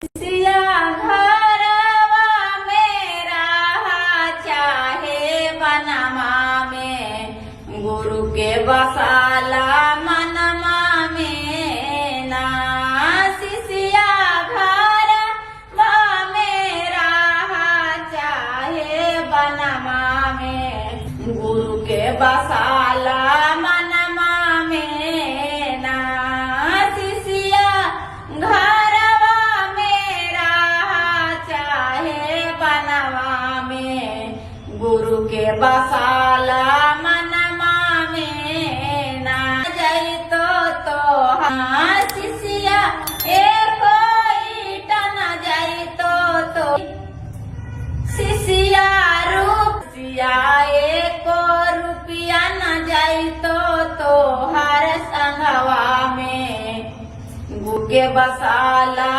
सिया घरवा मेरा चाहे बनवा में गुरु के बसाला मनवा में ना। सिया घरवा मेरा चाहे बनवा में गुरु के बसाला मनवा में ना। सिया घरवा मेरा चाहे बनवा में गुरु के बसाला मनवा में ना। जैतो तो हाँ शिष्या एक टन जैतो तो शिष्या रूप सिया एक रुपया न जैतो तो हर संगवा में गुरु के बसाला